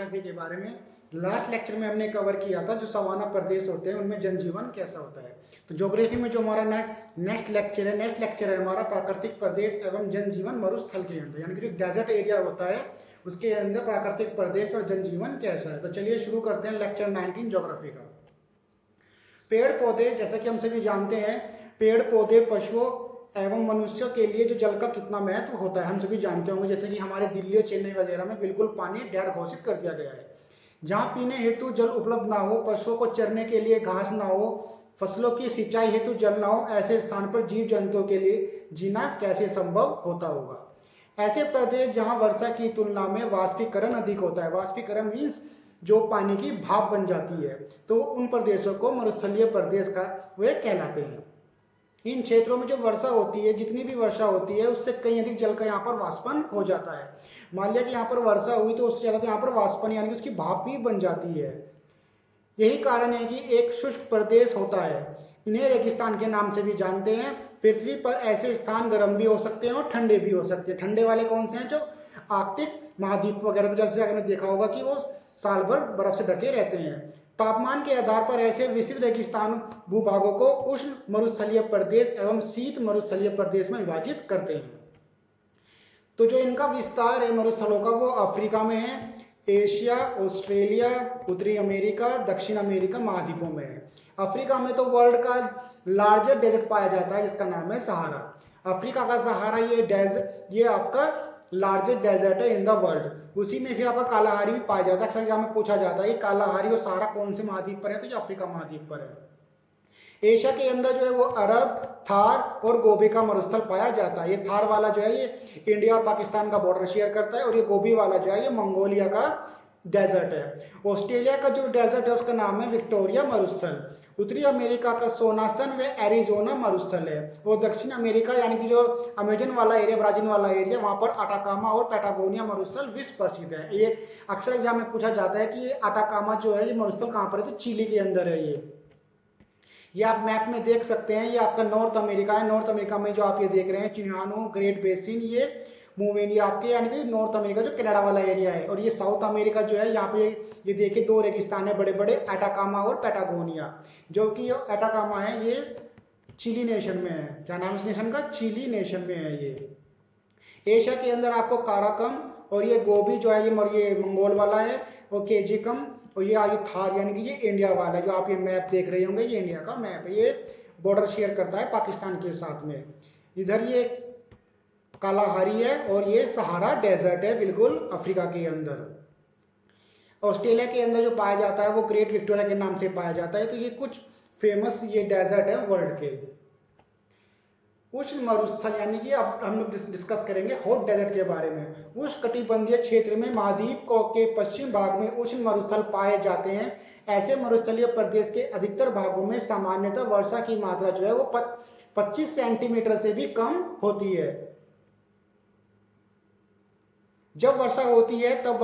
Geography के बारे में। लास्ट लेक्चर में हमने कवर किया था जो सवाना प्रदेश होते हैं उनमें जनजीवन कैसा होता है। तो ज्योग्राफी में जो हमारा नेक्स्ट लेक्चर है हमारा प्राकृतिक प्रदेश एवं जनजीवन मरुस्थल के अंदर, यानी कि जो डेजर्ट एरिया होता है उसके अंदर प्राकृतिक प्रदेश और जनजीवन कैसा है। तो चलिए शुरू करते हैं लेक्चर 19 ज्योग्राफी का। पेड़ पौधे, जैसा कि हम सभी जानते हैं, पेड़ पौधे पशुओं एवं मनुष्यों के लिए जो जल का कितना महत्व होता है हम सभी जानते होंगे। जैसे कि हमारे दिल्ली और चेन्नई वगैरह में बिल्कुल पानी डेढ़ घोषित कर दिया गया है। जहाँ पीने हेतु जल उपलब्ध ना हो, पशुओं को चरने के लिए घास ना हो, फसलों की सिंचाई हेतु जल ना हो, ऐसे स्थान पर जीव जंतुओं के लिए जीना कैसे संभव होता होगा। ऐसे प्रदेश जहाँ वर्षा की तुलना में वाष्पीकरण अधिक होता है, वाष्पीकरण मीन्स जो पानी की भाप बन जाती है, तो उन प्रदेशों को मरुस्थलीय प्रदेश का वे कहलाते हैं। इन क्षेत्रों में जो वर्षा होती है, जितनी भी वर्षा होती है उससे कहीं अधिक जल का यहाँ पर वाष्पन हो जाता है। मान लिया कि यहाँ पर वर्षा हुई तो उससे ज्यादा यहाँ पर वाष्पन यानी कि उसकी भाप भी बन जाती है। यही कारण है कि एक शुष्क प्रदेश होता है, इन्हें रेगिस्तान के नाम से भी जानते हैं। पृथ्वी पर ऐसे स्थान गर्म भी हो सकते हैं और ठंडे भी हो सकते हैं। ठंडे वाले कौन से हैं? जो आर्कटिक महाद्वीप वगैरह, जैसे आपने देखा होगा कि वो साल भर बर्फ से ढके रहते हैं। तापमान के आधार पर ऐसे विस्तृत रेगिस्तान भूभागों को उष्ण मरुस्थलीय प्रदेश एवं शीत मरुस्थलीय प्रदेश में विभाजित करते हैं। तो जो इनका विस्तार है मरुस्थलों का वो अफ्रीका में है, एशिया, ऑस्ट्रेलिया, उत्तरी अमेरिका, दक्षिण अमेरिका महाद्वीपों में है। अफ्रीका में तो वर्ल्ड का लार्जेस्ट डेजर्ट पाया जाता है जिसका नाम है सहारा। अफ्रीका का सहारा ये आपका लार्जेस्ट डेजर्ट है इन द वर्ल्ड। उसी में फिर आपका कालाहारी भी पाया जाता है। अक्सर एग्जाम में पूछा जाता है कालाहारी और सहारा कौन से महाद्वीप पर है, तो ये अफ्रीका महाद्वीप पर है। एशिया के अंदर जो है वो अरब, थार और गोबी का मरुस्थल पाया जाता है। ये थार वाला जो है ये इंडिया और पाकिस्तान का बॉर्डर शेयर करता है, और ये गोबी वाला जो है ये मंगोलिया का डेजर्ट है। ऑस्ट्रेलिया का जो डेजर्ट है उसका नाम है विक्टोरिया मरुस्थल। उत्तरी अमेरिका का सोनासन व एरिजोना मरुस्थल है। और दक्षिण अमेरिका यानी कि जो अमेजन वाला एरिया, ब्राजील वाला एरिया, वहां पर अटाकामा और पैटागोनिया मरुस्थल विश्व प्रसिद्ध है। ये अक्सर एग्जाम में पूछा जाता है कि ये अटाकामा जो है ये मरुस्थल कहाँ पर है, तो चिली के अंदर है। ये आप मैप में देख सकते हैं, ये आपका नॉर्थ अमेरिका है। नॉर्थ अमेरिका में जो आप ये देख रहे हैं चिन्हानो ग्रेट बेसिन, ये मूवेनी आपके यानी कि नॉर्थ अमेरिका जो कनाडा वाला एरिया है। और ये साउथ अमेरिका जो है यहाँ पे ये देखिए दो रेगिस्तान है बड़े बड़े, एटाकामा और पैटागोनिया। जो कि एटाकामा है ये चिली नेशन में है। क्या नाम इस नेशन का? चिली नेशन में है ये। एशिया के अंदर आपको काराकम और ये गोबी जो है ये मंगोल वाला है, और केजिकम और ये आयु थार यानी कि ये इंडिया वाला है। जो आप ये मैप देख रहे होंगे ये इंडिया का मैप है, ये बॉर्डर शेयर करता है पाकिस्तान के साथ में। इधर ये कालाहारी है और ये सहारा डेजर्ट है बिल्कुल अफ्रीका के अंदर। ऑस्ट्रेलिया के अंदर जो पाया जाता है वो ग्रेट विक्टोरिया के नाम से पाया जाता है। तो ये कुछ फेमस ये डेजर्ट है वर्ल्ड के। उष्ण मरुस्थल यानी कि अब हम लोग डिस्कस करेंगे हॉट डेजर्ट के बारे में। उष्ण कटिबंधीय क्षेत्र में महाद्वीप के पश्चिम भाग में उष्ण मरुस्थल पाए जाते हैं। ऐसे मरुस्थलीय प्रदेश के अधिकतर भागों में सामान्यतः वर्षा की मात्रा जो है वो 25 सेंटीमीटर से भी कम होती है। जब वर्षा होती है तब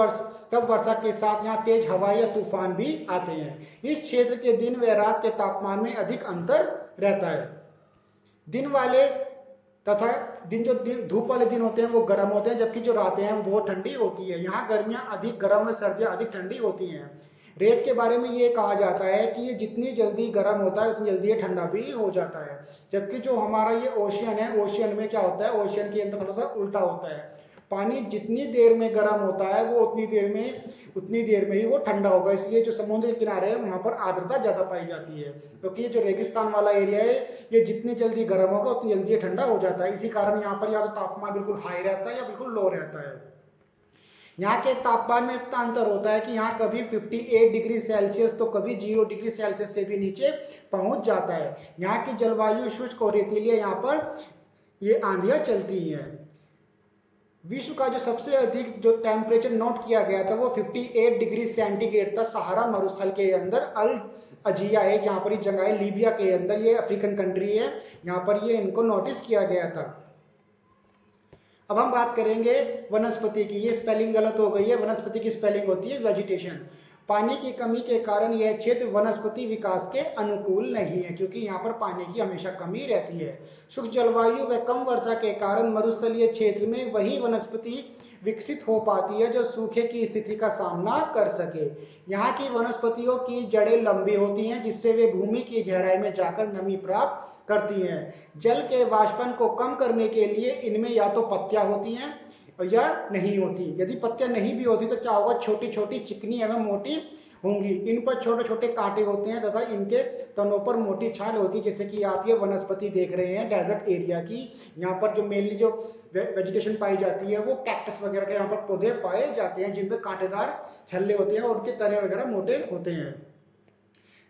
वर्षा के साथ यहाँ तेज हवा या तूफान भी आते हैं। इस क्षेत्र के दिन व रात के तापमान में अधिक अंतर रहता है। दिन वाले तथा जो धूप वाले दिन होते हैं वो गर्म होते हैं, जबकि जो रातें हैं वो ठंडी होती है। यहाँ गर्मियां अधिक गर्म और सर्दियां अधिक ठंडी होती हैं। रेत के बारे में ये कहा जाता है कि ये जितनी जल्दी गर्म होता है उतनी जल्दी ये ठंडा भी हो जाता है। जबकि जो हमारा ये ओशियन है, ओशियन में क्या होता है, ओशियन के अंदर थोड़ा सा उल्टा होता है। पानी जितनी देर में गर्म होता है वो उतनी देर में ही वो ठंडा होगा। इसलिए जो समुद्र के किनारे है वहां पर आर्द्रता ज्यादा पाई जाती है, क्योंकि ये जो रेगिस्तान वाला एरिया है ये जितनी जल्दी गर्म होगा उतनी जल्दी ये ठंडा हो जाता है। इसी कारण यहाँ पर या तो तापमान बिल्कुल हाई रहता है या बिल्कुल लो रहता है। यहाँ के तापमान में इतना अंतर होता है कि यहाँ कभी 58 डिग्री सेल्सियस तो कभी 0 डिग्री सेल्सियस से भी नीचे पहुंच जाता है। यहाँ की जलवायु शुष्क और रेतीली है, यहाँ पर ये आंधियां चलती हैं। विश्व का जो सबसे अधिक जो टेम्परेचर नोट किया गया था वो 58 डिग्री सेंटीग्रेड था सहारा मरुस्थल के अंदर। अल अजिया है यहाँ पर जगह है लीबिया के अंदर, ये अफ्रीकन कंट्री है, यहाँ पर ये इनको नोटिस किया गया था। अब हम बात करेंगे वनस्पति की। ये स्पेलिंग गलत हो गई है, वनस्पति की स्पेलिंग होती है वेजिटेशन। पानी की कमी के कारण यह क्षेत्र वनस्पति विकास के अनुकूल नहीं है, क्योंकि यहाँ पर पानी की हमेशा कमी रहती है। शुष्क जलवायु व कम वर्षा के कारण मरुस्थलीय क्षेत्र में वही वनस्पति विकसित हो पाती है जो सूखे की स्थिति का सामना कर सके। यहाँ की वनस्पतियों की जड़ें लंबी होती हैं जिससे वे भूमि की गहराई में जाकर नमी प्राप्त करती हैं। जल के वाष्पन को कम करने के लिए इनमें या तो पत्तियां होती हैं या नहीं होती। यदि पत्तियां नहीं भी होती तो क्या होगा, छोटी छोटी चिकनी एवं मोटी होंगी। इन पर छोटे छोटे कांटे होते हैं तथा इनके तनों पर मोटी छाल होती है। जैसे कि आप ये वनस्पति देख रहे हैं डेजर्ट एरिया की, यहाँ पर जो मेनली जो वेजिटेशन पाई जाती है वो कैक्टस वगैरह के यहाँ पर पौधे पाए जाते हैं जिनपे कांटेदार छल्ले होते हैं और उनके तने वगैरह मोटे होते हैं।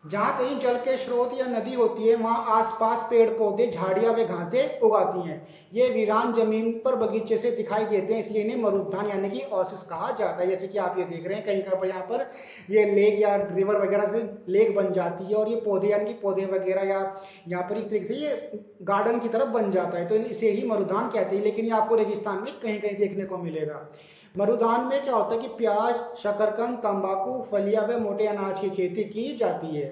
जहां कहीं जल के स्रोत या नदी होती है वहां आसपास पेड़ पौधे झाड़ियां व घासें उगाती हैं। ये वीरान जमीन पर बगीचे से दिखाई देते हैं, इसलिए इन्हें मरुद्यान यानी कि ओसिस कहा जाता है। जैसे कि आप ये देख रहे हैं कहीं का पर यहाँ पर ये लेक या रिवर वगैरह से लेक बन जाती है और ये पौधे यानी कि पौधे वगैरह या यहाँ पर इस तरीके से ये गार्डन की तरफ बन जाता है, तो इसे ही मरुद्यान कहते हैं। लेकिन ये आपको रेगिस्तान में कहीं कहीं देखने को मिलेगा। मरुधान में क्या होता है कि प्याज, शकरकंद, तंबाकू, फलियां व मोटे अनाज की खेती की जाती है।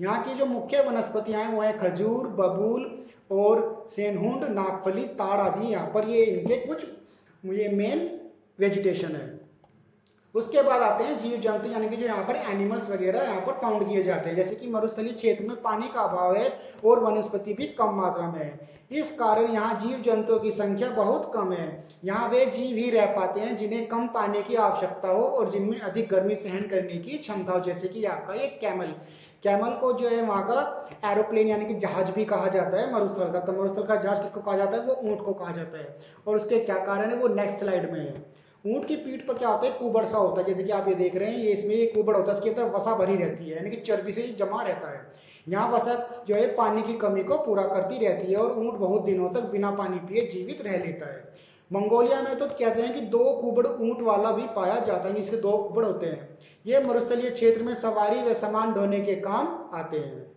यहाँ की जो मुख्य वनस्पतियां हैं वो है खजूर, बबूल और सेनहुंड, नागफली, ताड़ आदि। यहाँ पर ये इनके कुछ ये मेन वेजिटेशन है। उसके बाद आते हैं जीव जंतु यानी कि जो यहाँ पर एनिमल्स वगैरह यहाँ पर फाउंड किए जाते हैं। जैसे कि मरुस्थलीय क्षेत्र में पानी का अभाव है और वनस्पति भी कम मात्रा में है, इस कारण यहाँ जीव जंतुओं की संख्या बहुत कम है। यहाँ वे जीव ही रह पाते हैं जिन्हें कम पानी की आवश्यकता हो और जिनमें अधिक गर्मी सहन करने की क्षमता हो। जैसे कि आपका ये कैमल को जो है वहाँ का एरोप्लेन यानी कि जहाज भी कहा जाता है मरुस्थल का। तो मरुस्थल का जहाज किसको कहा जाता है, वो ऊंट को कहा जाता है। और उसके क्या कारण है वो नेक्स्ट स्लाइड में है। ऊंट की पीठ पर क्या होता है, कुबड़ सा होता है। जैसे कि आप ये देख रहे हैं ये इसमें ये कुबड़ होता है, इसके अंदर वसा भरी रहती है यानी कि चर्बी से ही जमा रहता है। यहाँ वसा जो है पानी की कमी को पूरा करती रहती है और ऊंट बहुत दिनों तक बिना पानी पिए जीवित रह लेता है। मंगोलिया में तो कहते हैं कि 2 कुबड़ ऊंट वाला भी पाया जाता है, जिसके 2 कुबड़ होते हैं। ये मरुस्थलीय क्षेत्र में सवारी व सामान ढोने के काम आते हैं।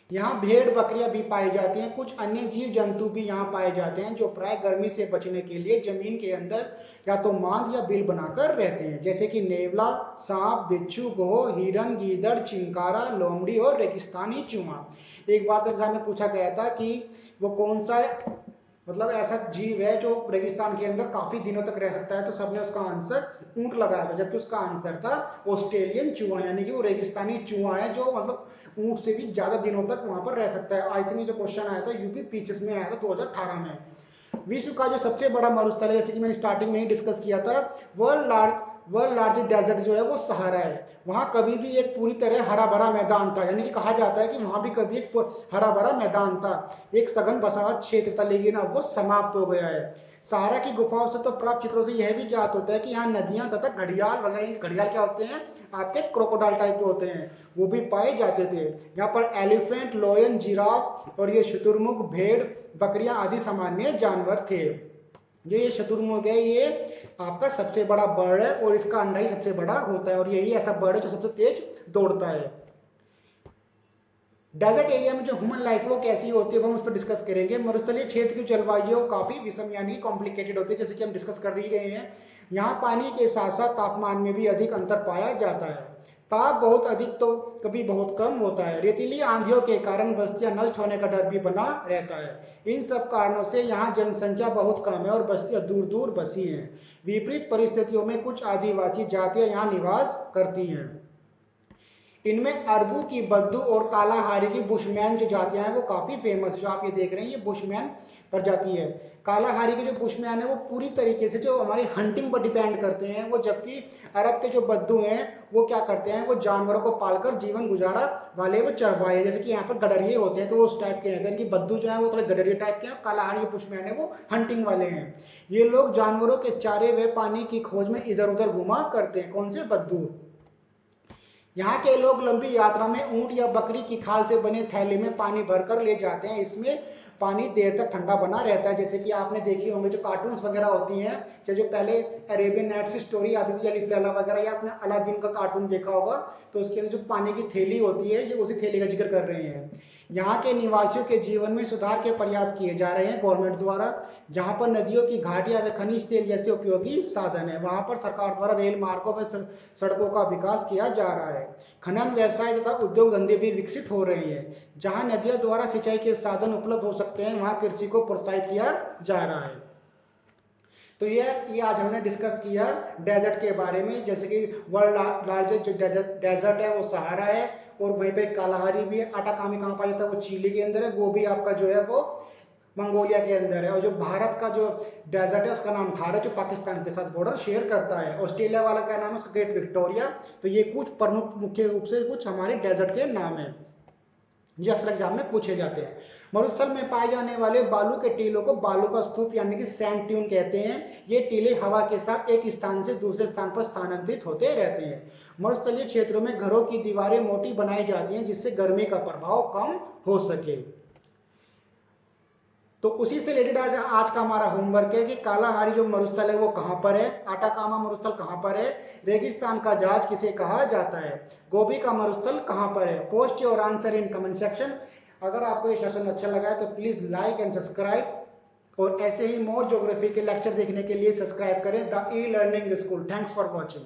यहाँ भेड़ बकरियां भी पाई जाती हैं। कुछ अन्य जीव जंतु भी यहाँ पाए जाते हैं जो प्राय गर्मी से बचने के लिए जमीन के अंदर या तो मांद या बिल बनाकर रहते हैं। जैसे कि नेवला, सांप, बिच्छू, गोह, हिरन, गीदड़, चिंकारा, लोमड़ी और रेगिस्तानी चूहा। एक बार तो एग्जाम में पूछा गया था कि वो कौन सा मतलब ऐसा जीव है जो रेगिस्तान के अंदर काफी दिनों तक रह सकता है, तो सबने उसका आंसर ऊंट लगाया था, जबकि उसका आंसर था ऑस्ट्रेलियन चूहा यानी कि वो रेगिस्तानी चूहा है जो मतलब ऊंट से भी ज्यादा दिनों तक वहां पर रह सकता है। आई थिंक जो क्वेश्चन आया था यूपी पीसीएस में आया था 2018 में। विश्व का जो सबसे बड़ा मरुस्थल है, जैसे कि मैंने स्टार्टिंग में ही डिस्कस किया था, वर्ल्ड लार्जेस्ट डेजर्ट जो है वो सहारा है। वहां कभी भी एक पूरी तरह हरा भरा मैदान था, यानी कि कहा जाता है कि वहां भी कभी एक हरा भरा मैदान था, एक सघन बसा हुआ क्षेत्र था, लेकिन अब वो समाप्त हो गया है। सहारा की गुफाओं से तो प्राप्त चित्रों से यह भी ज्ञात होता है कि यहाँ नदियां तथा घड़ियाल वगैरह, घड़ियाल क्या होते हैं आपके क्रोकोडाइल टाइप के होते हैं, वो भी पाए जाते थे। यहाँ पर एलिफेंट, लोयन, जिराफ और ये शुतुरमुर्ग, भेड़, बकरियां आदि सामान्य जानवर थे। जो ये शुतुरमुर्ग है ये आपका सबसे बड़ा बर्ड है और इसका अंडा ही सबसे बड़ा होता है और यही ऐसा बर्ड है जो सबसे तेज दौड़ता है। डेजर्ट एरिया में जो ह्यूमन लाइफ है वो कैसी होती है वो हम उस पर डिस्कस करेंगे। मरुस्थलीय क्षेत्र की जलवायु काफी विषम यानी कॉम्प्लिकेटेड होती है, जैसे कि हम डिस्कस कर ही रहे हैं। यहाँ पानी के साथ साथ तापमान में भी अधिक अंतर पाया जाता है। ताप बहुत अधिक तो कभी बहुत कम होता है। रेतीली आंधियों के कारण बस्तियां नष्ट होने का डर भी बना रहता है। इन सब कारणों से यहाँ जनसंख्या बहुत कम है और बस्तियां दूर दूर बसी हैं। विपरीत परिस्थितियों में कुछ आदिवासी जातियां यहाँ निवास करती हैं। इनमें अरबू की बद्दू और कालाहारी की बुशमैन जो जातियां हैं वो काफी फेमस, जो आप ये देख रहे हैं ये बुशमैन प्रजाति है। कालाहारी के जो बुशमैन है वो पूरी तरीके से जो हमारी हंटिंग पर डिपेंड करते हैं वो, जबकि अरब के जो बद्दू हैं वो क्या करते हैं, वो जानवरों को पालकर जीवन गुजारा वाले वो चरवाहे, जैसे कि यहाँ पर गडरिये होते हैं तो वो उस टाइप के हैं। कि बद्दू जो है वो थोड़े गडरिये टाइप के हैं, कालाहारी बुशमैन है वो हंटिंग वाले हैं। ये लोग जानवरों के चारे व पानी की खोज में इधर उधर घुमा करते हैं। कौन से बद्दू। यहाँ के लोग लंबी यात्रा में ऊंट या बकरी की खाल से बने थैले में पानी भरकर ले जाते हैं। इसमें पानी देर तक ठंडा बना रहता है। जैसे कि आपने देखी होंगे जो कार्टून्स वगैरह होती हैं, जो पहले अरेबियन नाइट्स की स्टोरी आती थी, अलिफ लैला वगैरह, या आपने अलादीन का कार्टून देखा होगा, तो उसके अंदर जो पानी की थैली होती है ये उसी थैली का जिक्र कर रहे हैं। यहाँ के निवासियों के जीवन में सुधार के प्रयास किए जा रहे हैं गवर्नमेंट द्वारा। जहाँ पर नदियों की घाटियां व खनिज तेल जैसे उपयोगी साधन है, वहां पर सरकार द्वारा रेल मार्गों व सड़कों का विकास किया जा रहा है। खनन व्यवसाय तथा उद्योग धंधे भी विकसित हो रहे हैं। जहाँ नदियों द्वारा सिंचाई के साधन उपलब्ध हो सकते हैं वहां कृषि को प्रोत्साहित किया जा रहा है। तो ये आज हमने डिस्कस किया डेजर्ट के बारे में, जैसे कि वर्ल्ड लार्जेस्ट जो डेजर्ट है वो सहारा है, और वहीं पे कालाहारी भी है। अटाकामी कहाँ पाया जाता है? वो चिली के अंदर है। गोबी आपका जो है वो मंगोलिया के अंदर है। और जो भारत का जो डेजर्ट है उसका नाम थार है, जो पाकिस्तान के साथ बॉर्डर शेयर करता है। ऑस्ट्रेलिया वाला का नाम है उसका ग्रेट विक्टोरिया। तो ये कुछ प्रमुख मुख्य रूप से कुछ हमारे डेजर्ट के नाम है जो अक्सर एग्जाम में पूछे जाते हैं। मरुस्थल में पाए जाने वाले बालू के टीलों को बालू का स्तूप यानी कि सैंड ट्यून कहते हैं। ये टीले हवा के साथ एक स्थान से दूसरे स्थान पर स्थानांतरित होते रहते हैं। मरुस्थलीय क्षेत्रों में घरों की दीवारें मोटी बनाई जाती हैं जिससे गर्मी का प्रभाव कम हो सके। तो उसी से रिलेटेड आज का हमारा होमवर्क है कि कालाहारी जो मरुस्थल है वो कहाँ पर है, आटाकामा मरुस्थल कहाँ पर है, रेगिस्तान का जहाज किसे कहा जाता है, गोबी का मरुस्थल कहाँ पर है। Post your answer in comment section. अगर आपको ये सेशन अच्छा लगा है तो प्लीज लाइक एंड सब्सक्राइब, और ऐसे ही मोर ज्योग्राफी के लेक्चर देखने के लिए सब्सक्राइब करें the e learning school. Thanks for watching.